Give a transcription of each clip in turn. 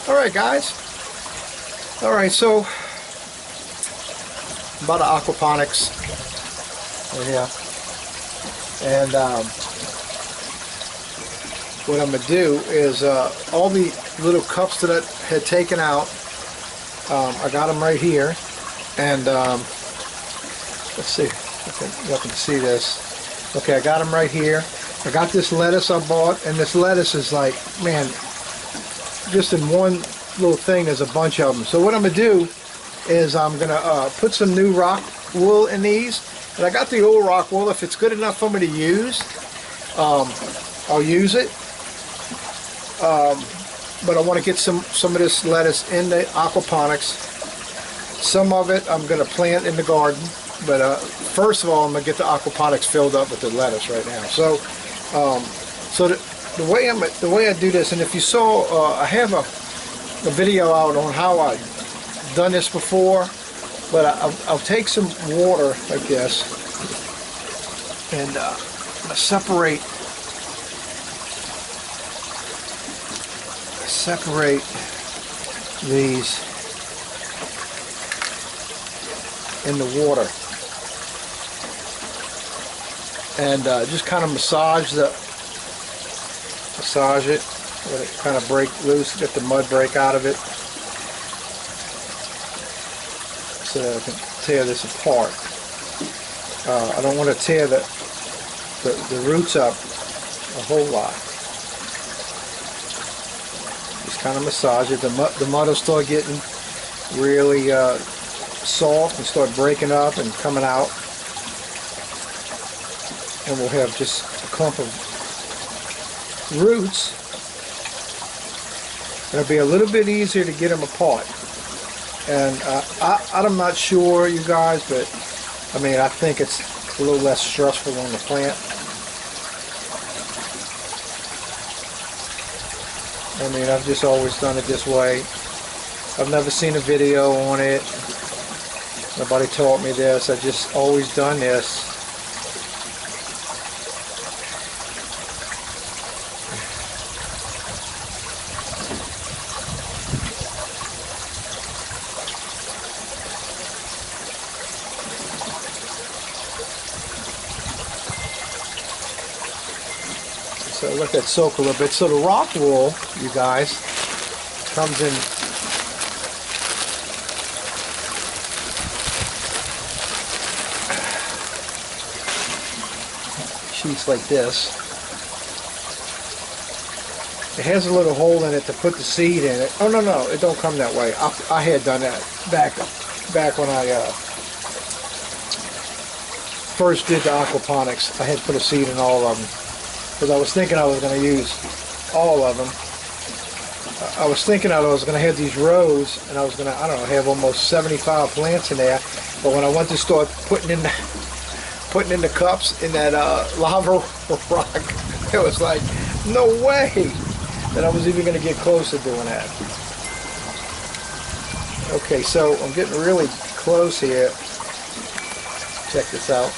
Alright guys, alright, so about aquaponics right here, and what I'm going to do is all the little cups that I had taken out, I got them right here, and let's see if you can see this. Okay, I got them right here. I got this lettuce I bought, and this lettuce is like, man, just in one little thing there's a bunch of them. So what I'm going to do is I'm going to put some new rock wool in these, and I got the old rock wool. If it's good enough for me to use, I'll use it. But I want to get some of this lettuce in the aquaponics. Some of it I'm going to plant in the garden, but first of all I'm going to get the aquaponics filled up with the lettuce right now. So the way I do this, and if you saw, I have a video out on how I've done this before, but I'll take some water like this and separate these in the water, and just kind of massage it, let it kind of break loose, get the mud break out of it, so that I can tear this apart. I don't want to tear the roots up a whole lot. Just kind of massage it. The mud will start getting really soft and start breaking up and coming out, and we'll have just a clump of roots. It'll be a little bit easier to get them apart, and I'm not sure, you guys, but I mean, I think it's a little less stressful on the plant. I mean, I've just always done it this way. I've never seen a video on it. Nobody taught me this. I've just always done this. So let that soak a little bit. So the rock wool, you guys, comes in sheets like this. It has a little hole in it to put the seed in it. Oh no, it don't come that way. I had done that back when I first did the aquaponics. I had put a seed in all of them, because I was thinking I was going to use all of them. I was thinking I was going to have these rows, and I was going to, I don't know, have almost 75 plants in there. But when I went to start putting in the cups in that lava rock, it was like, no way that I was even going to get close to doing that. Okay, so I'm getting really close here. Check this out.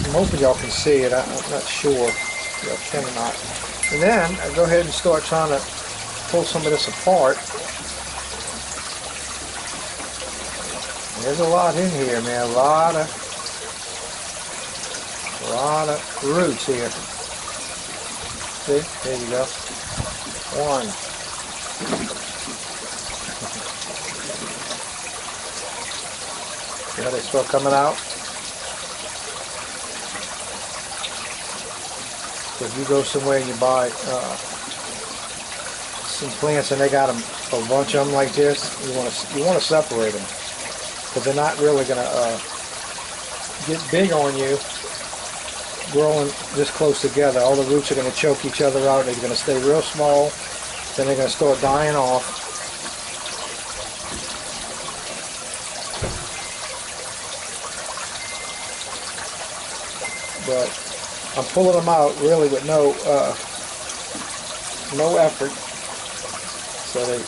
I'm hoping y'all can see it. I'm not sure if y'all can or not. And then I go ahead and start trying to pull some of this apart. There's a lot in here, man. A lot of roots here. See? There you go. One. See how they start coming out? So if you go somewhere and you buy some plants and they got them, a bunch of them like this, you want to separate them, because they're not really going to get big on you growing this close together. All the roots are going to choke each other out. They're going to stay real small. Then they're going to start dying off. But I'm pulling them out really with no effort, so they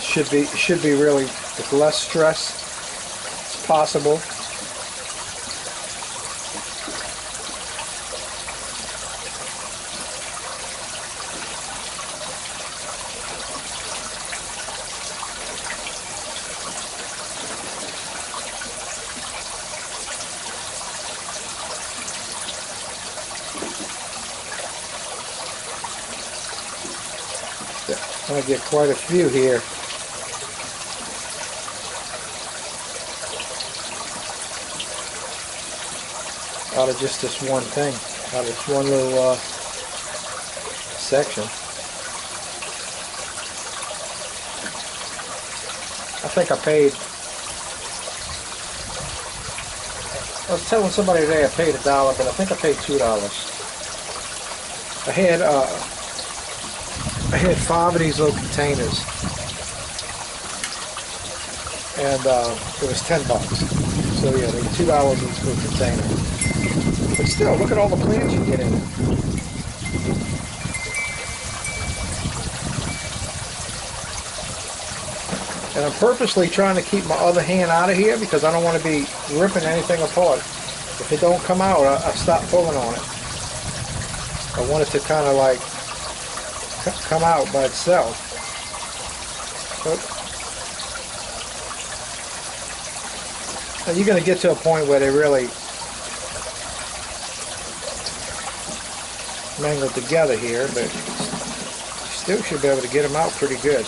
should be really with less stress as possible. I'm going to get quite a few here. Out of just this one thing, out of this one little section. I think I paid, I was telling somebody today I paid $1, but I think I paid $2. I had 5 of these little containers, and it was $10. So yeah, they were $2 each per container. But still, look at all the plants you get in it. And I'm purposely trying to keep my other hand out of here because I don't want to be ripping anything apart. If it don't come out, I stop pulling on it. I want it to kind of like come out by itself. But you're going to get to a point where they really mangle together here, but you still should be able to get them out pretty good.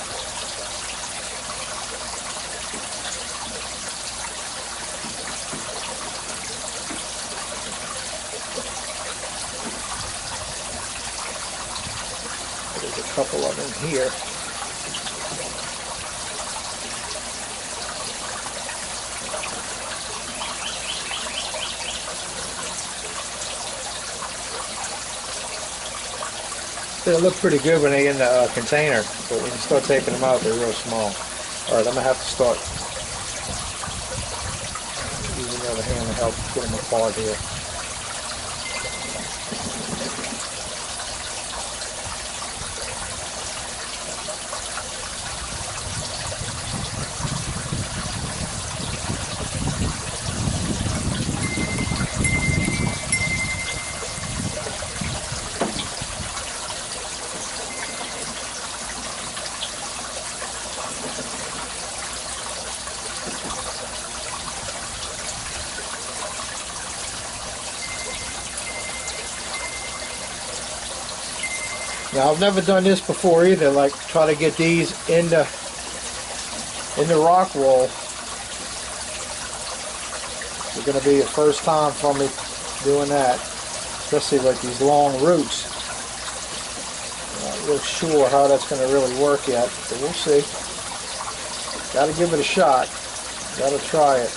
There's a couple of them here. They look pretty good when they're in the container, but when you start taking them out, they're real small. Alright, I'm going to have to start using the other hand to help get them apart here. Now I've never done this before either, like try to get these in the rock wool. It's going to be the first time for me doing that, especially like these long roots. I'm not real sure how that's going to really work yet, but we'll see. Got to give it a shot. Got to try it.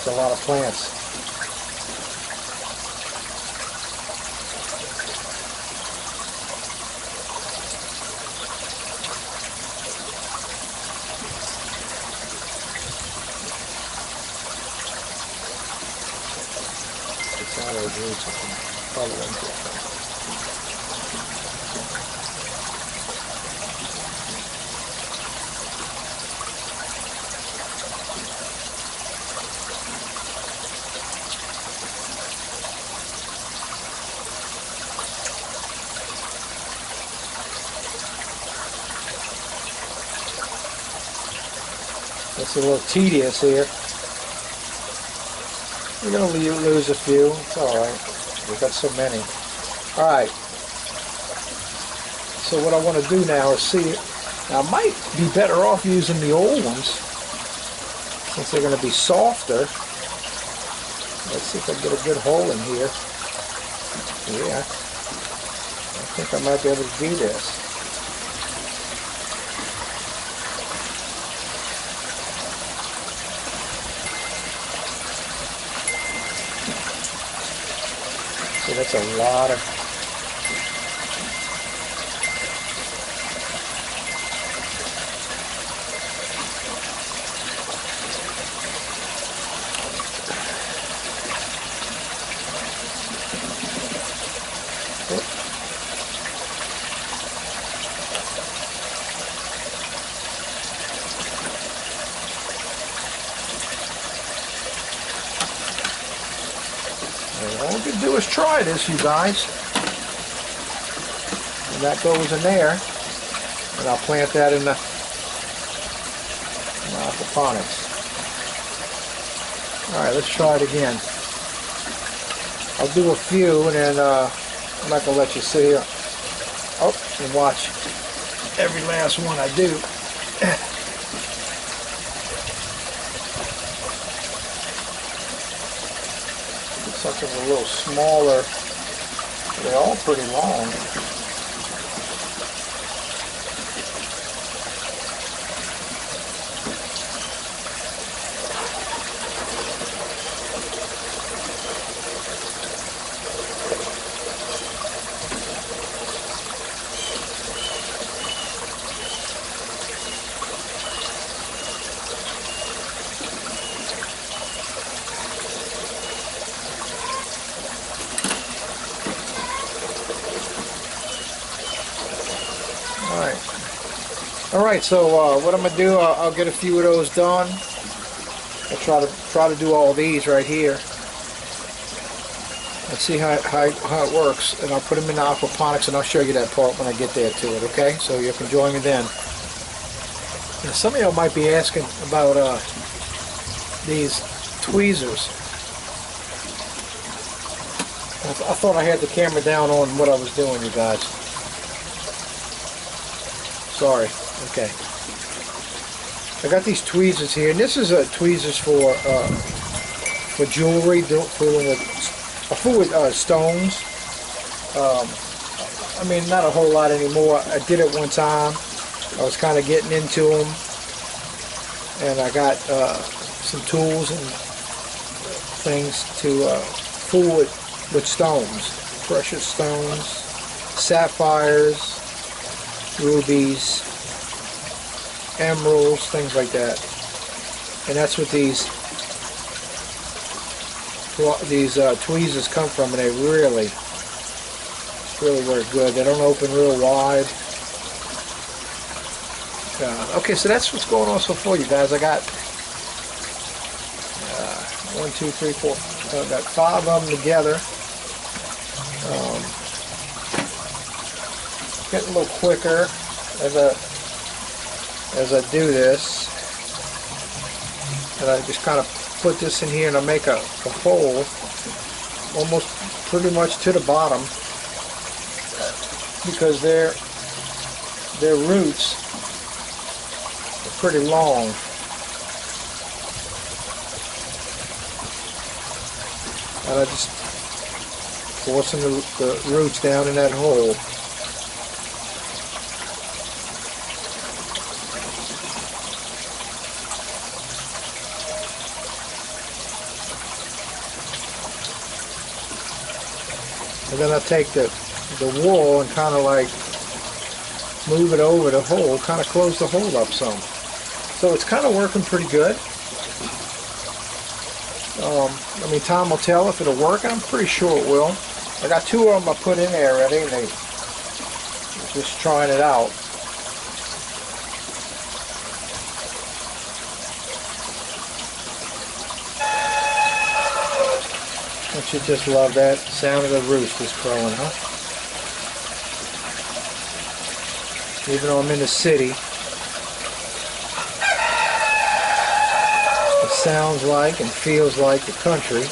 A lot of plants. It's all those roots. I can probably get them. It's a little tedious here. We're going to lose a few. It's alright. We've got so many. Alright. So what I want to do now is see. Now I might be better off using the old ones since they're going to be softer. Let's see if I can get a good hole in here. Yeah. I think I might be able to do this. So that's a lot of all we can do is try this, you guys. And that goes in there. And I'll plant that in the aquaponics. Alright, let's try it again. I'll do a few and then I'm not going to let you sit here and watch every last one I do. Something a little smaller. They're all pretty long. Alright, so what I'm going to do, I'll get a few of those done. I'll try to do all these right here. Let's see how it works. And I'll put them in the aquaponics and I'll show you that part when I get there to it, okay? So you can join me then. Now, some of y'all might be asking about these tweezers. I thought I had the camera down on what I was doing, you guys. Sorry. Okay. I got these tweezers here, and this is tweezers for jewelry, fooling with stones. I mean, not a whole lot anymore. I did it one time. I was kind of getting into them, and I got some tools and things to fool with stones, precious stones, sapphires, rubies, emeralds, things like that. And that's what these tweezers come from, and they really work good. They don't open real wide. Okay, so that's what's going on so far, you guys. I got 1, 2, 3, 4. I got 5 of them together. Getting a little quicker as I do this, and I just kind of put this in here and I make a hole almost pretty much to the bottom, because their roots are pretty long. And I just forcing the roots down in that hole. And then I take the wool and kind of like move it over the hole, kind of close the hole up some. So it's kind of working pretty good. I mean, time will tell if it'll work, and I'm pretty sure it will. I got 2 of them I put in there already, and they just trying it out. Don't you just love that sound of the roosters crowing, huh? Even though I'm in the city, it sounds like and feels like the country.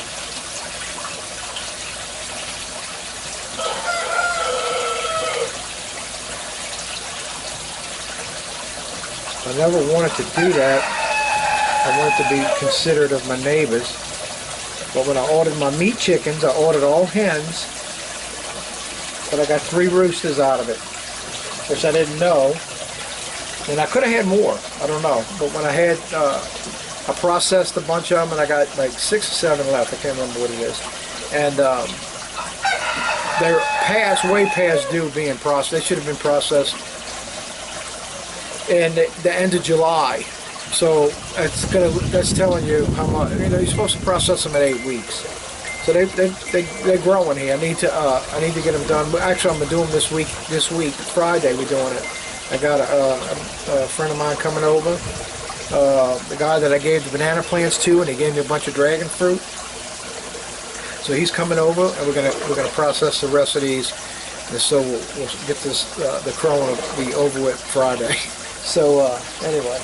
I never wanted to do that. I wanted to be considerate of my neighbors. But when I ordered my meat chickens, I ordered all hens, but I got 3 roosters out of it, which I didn't know. And I could have had more, I don't know. But when I had, I processed a bunch of them, and I got like 6 or 7 left. I can't remember what it is. And they're way past due being processed. They should have been processed in the end of July. So that's telling you how much. You know, you're supposed to process them at 8 weeks. So they're growing here. I need to get them done. Actually, I'm gonna do them this week. This week, Friday, we're doing it. I got a friend of mine coming over. The guy that I gave the banana plants to, and he gave me a bunch of dragon fruit. So he's coming over, and we're gonna process the rest of these, and so we'll get this the crowing will be over with Friday. So anyway,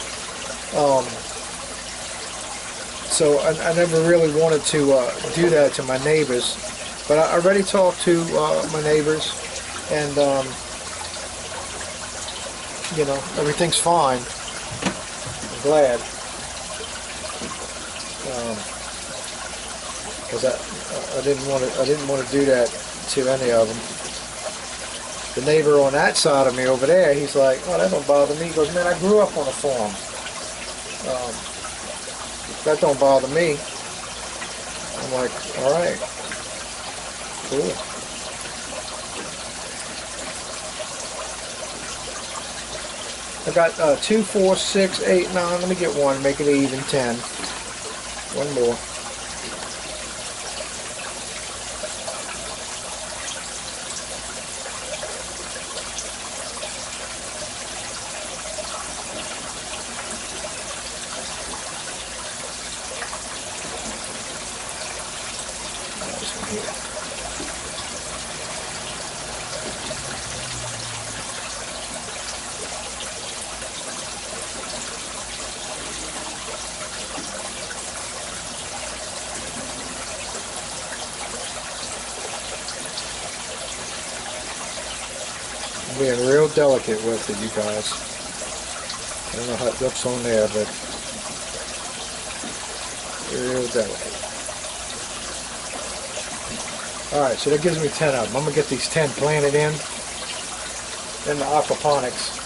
so I never really wanted to do that to my neighbors, but I already talked to my neighbors, and you know, everything's fine. I'm glad, because I didn't want to do that to any of them. The neighbor on that side of me over there, he's like, oh, that don't bother me. He goes, man, I grew up on a farm. That don't bother me. I'm like, all right, cool. I got 2, 4, 6, 8, 9. Let me get one, make it even 10. One more. Being real delicate with it, you guys. I don't know how it looks on there, but real delicate. Alright, so that gives me 10 of them. I'm going to get these 10 planted in the aquaponics.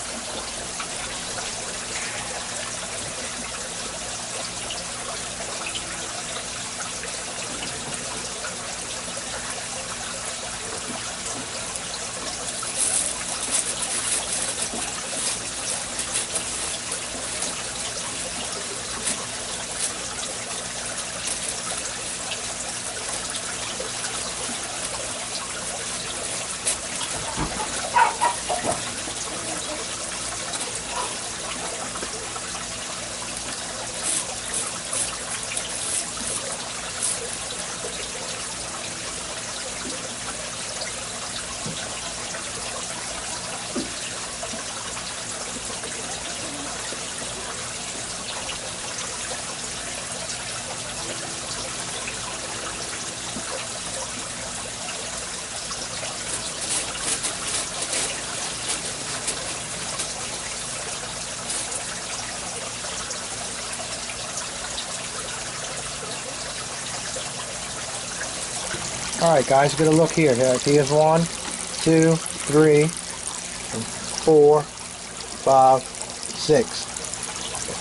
Alright guys, get a look here. Here's 1, 2, 3, 4, 5, 6.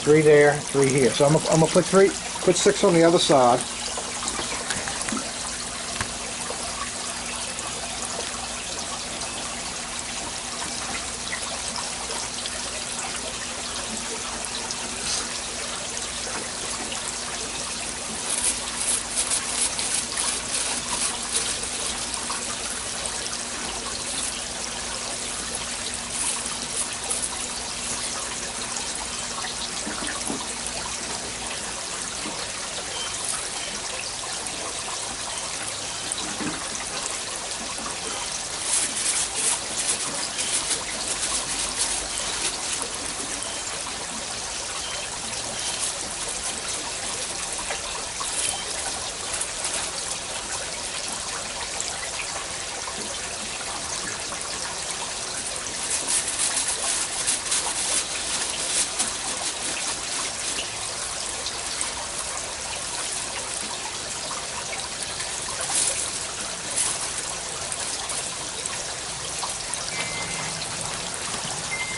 3 there, 3 here. So I'm gonna put 6 on the other side.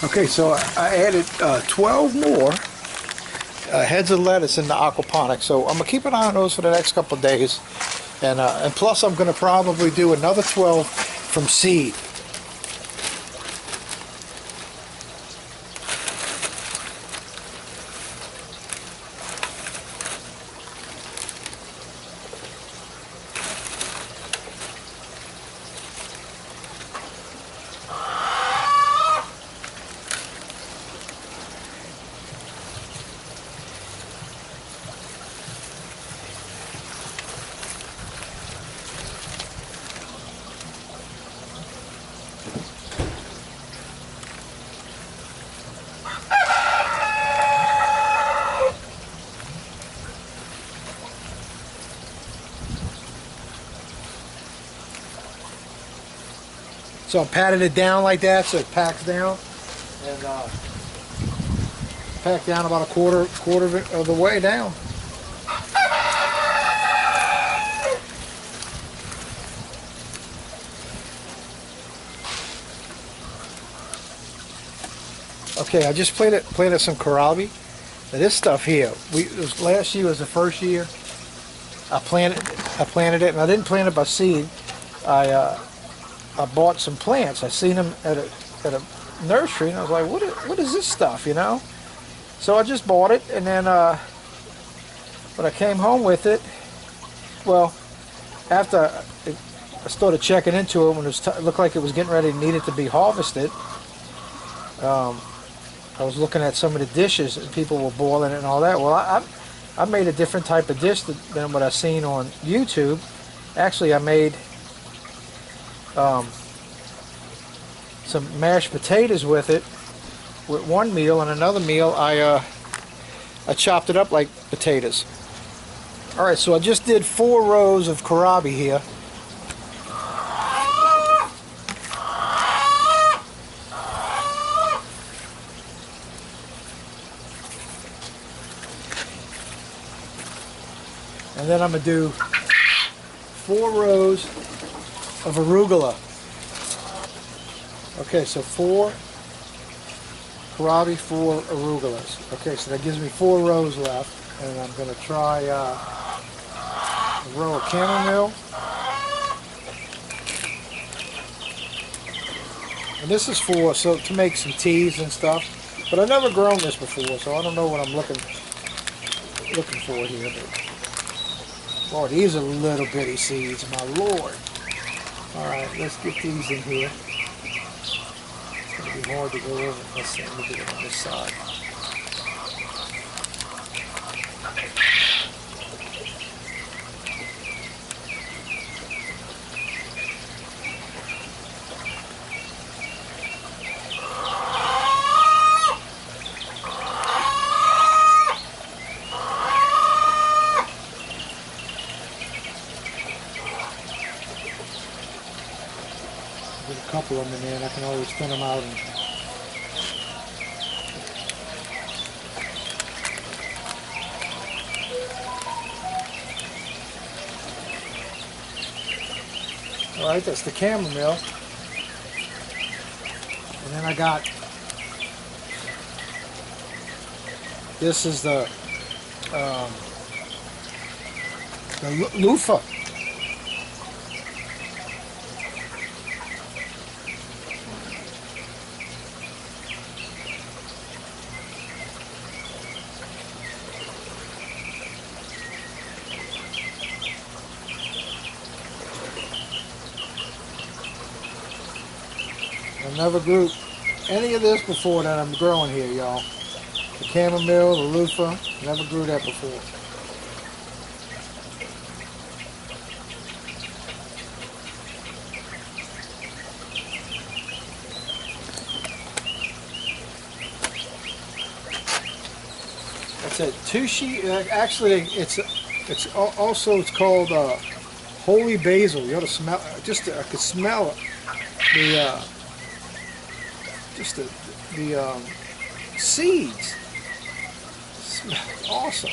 Okay, so I added 12 more heads of lettuce in the aquaponics, so I'm going to keep an eye on those for the next couple of days, and plus I'm going to probably do another 12 from seed. So I patted it down like that so it packs down, and packed down about a quarter of the way down. Okay, I just planted some Kohlrabi. Now this stuff here, last year was the first year I planted it, and I didn't plant it by seed. I bought some plants. I seen them at a nursery, and I was like, what is this stuff, you know? So I just bought it, and then when I came home with it, well, after I started checking into it, when it looked like it was getting ready, needed to be harvested, I was looking at some of the dishes and people were boiling it and all that. Well, I made a different type of dish than what I seen on YouTube. Actually, I made some mashed potatoes with it, with one meal, and another meal I chopped it up like potatoes. All right, so I just did 4 rows of Kohlrabi here. And then I'm going to do 4 rows of Arugula. Okay, so 4 Kohlrabi, 4 Arugulas. Okay, so that gives me 4 rows left. And I'm going to try a row of Chamomile. And this is to make some teas and stuff. But I've never grown this before, so I don't know what I'm looking for here. But, Lord, these are little bitty seeds, my Lord. Alright, let's get these in here. It's going to be hard to go over. Let's see, let me get it on this side. There's a couple of them in there, and I can always thin them out. All right, that's the chamomile. And then I got, this is the loofah. I never grew any of this before that I'm growing here, y'all. The chamomile, the loofah, never grew that before. That's it. Tulsi. Actually, it's called holy basil. You ought to smell. I could smell it. The seeds. Smells awesome.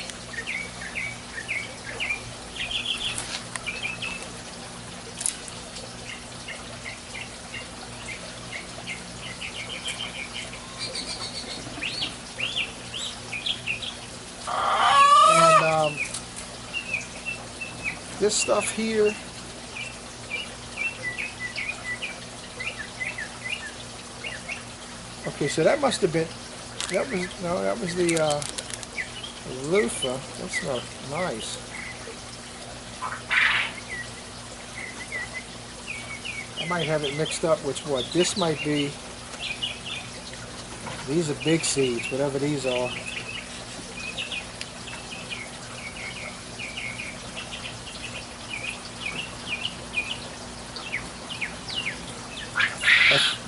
And this stuff here. Okay, so that must have been, that was the loofah. That smells nice. I might have it mixed up with what? This might be, these are big seeds, whatever these are.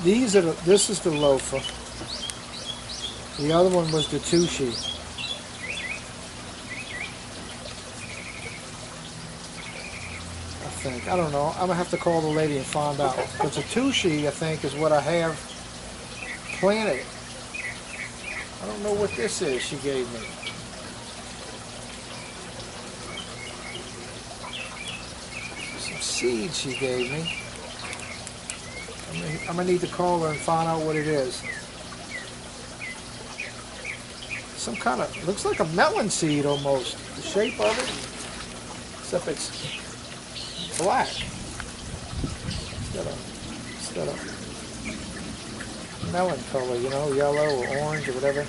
This is the loofah. The other one was the Tulsi. I think. I don't know. I'm going to have to call the lady and find out. Because the Tulsi, I think, is what I have planted. I don't know what this is she gave me. Some seeds she gave me. I'm going to need to call her and find out what it is. Some kind of, looks like a melon seed almost. The shape of it. Except it's black. Instead of melon color, you know, yellow or orange or whatever.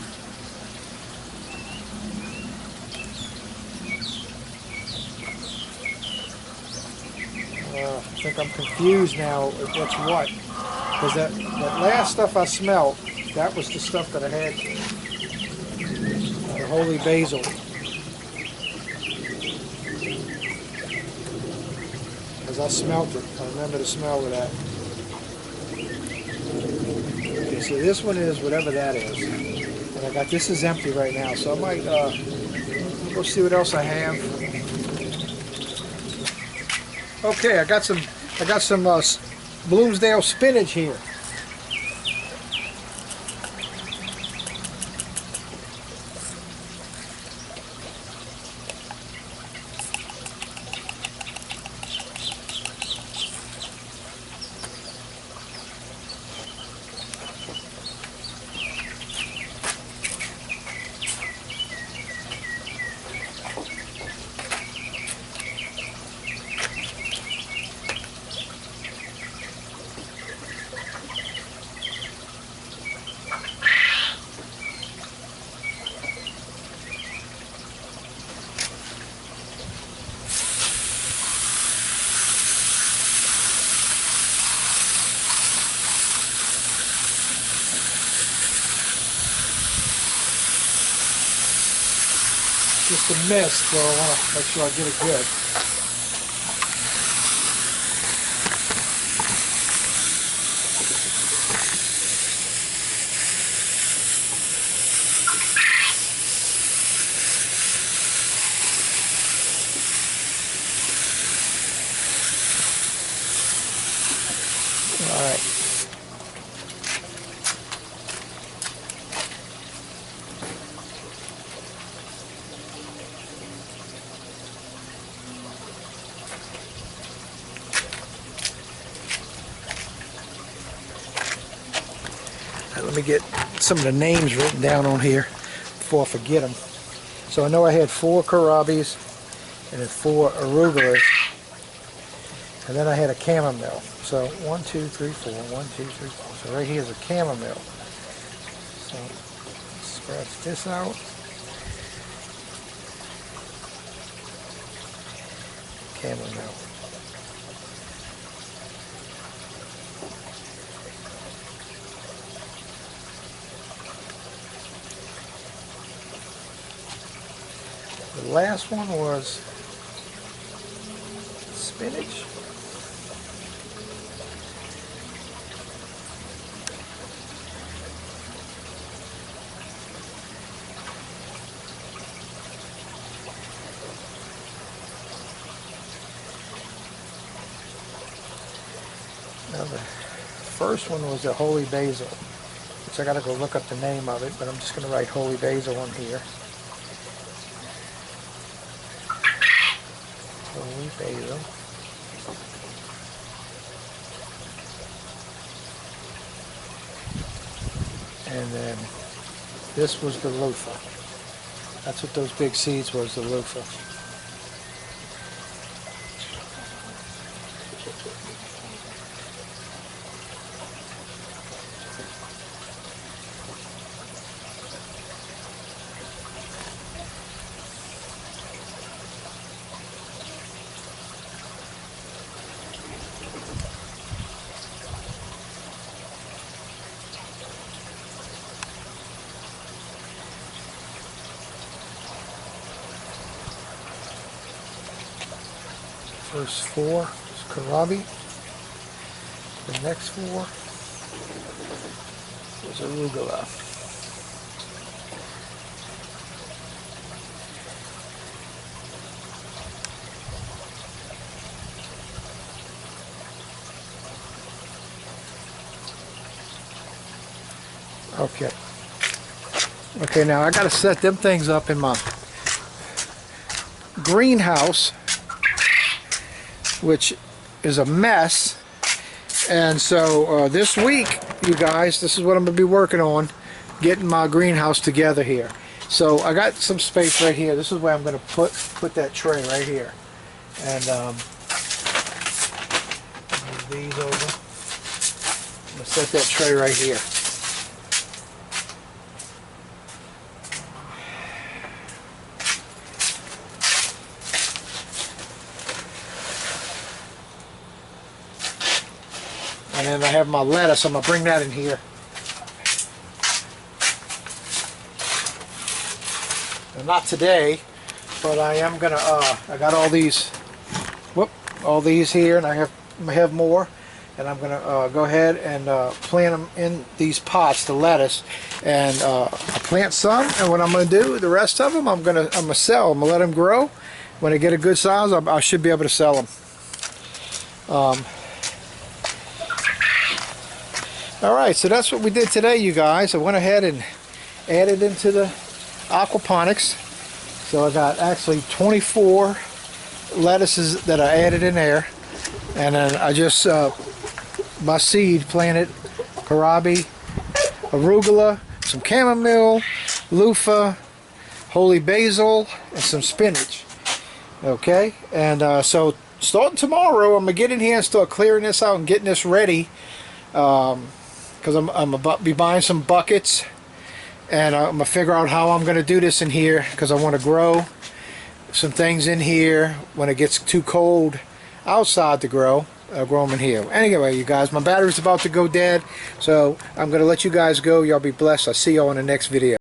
I think I'm confused now with what's what. Because that last stuff I smelled, that was the stuff that I had. The holy basil. Because I smelt it. I remember the smell of that. Okay, so this one is whatever that is. And I got, this is empty right now, so I might go see what else I have. Okay, I got some Bloomsdale spinach here. Just a mist, so I want to make sure I get it good. All right. Let me get some of the names written down on here before I forget them. So I know I had 4 Kohlrabis and then 4 Arugulas, and then I had a Chamomile. So 1, 2, 3, 4. 1, 2, 3, 4. So right here is a Chamomile. So let's scratch this out. Chamomile. The last one was spinach. Now the first one was the holy basil, which I gotta go look up the name of it, but I'm just gonna write holy basil on here. Holy basil. And then this was the loofah. That's what those big seeds was, the loofah. First 4 is Kohlrabi. The next 4 was Arugula. Okay. Okay, now I gotta set them things up in my greenhouse, which is a mess. And so this week, you guys, this is what I'm gonna be working on, getting my greenhouse together here. So I got some space right here. This is where I'm gonna put that tray right here. And move these over. I'm gonna set that tray right here. And then I have my lettuce. I'm gonna bring that in here. And not today, but I am gonna. I got all these. All these here, and I have more. And I'm gonna go ahead and plant them in these pots, the lettuce. And I plant some, and what I'm gonna do, the rest of them, I'm gonna sell. I'm gonna let them grow. When they get a good size, I should be able to sell them. Alright, so that's what we did today, you guys. I went ahead and added into the aquaponics. So I got actually 24 lettuces that I added in there. And then I just, my seed planted Kohlrabi, Arugula, some Chamomile, Loofah, holy basil, and some spinach. Okay, and so starting tomorrow, I'm going to get in here and start clearing this out and getting this ready. Because I'm about to be buying some buckets, and I'm going to figure out how I'm going to do this in here, because I want to grow some things in here when it gets too cold outside to grow. I'll grow them in here. Anyway, you guys, my battery's about to go dead, so I'm going to let you guys go. Y'all be blessed. I'll see y'all in the next video.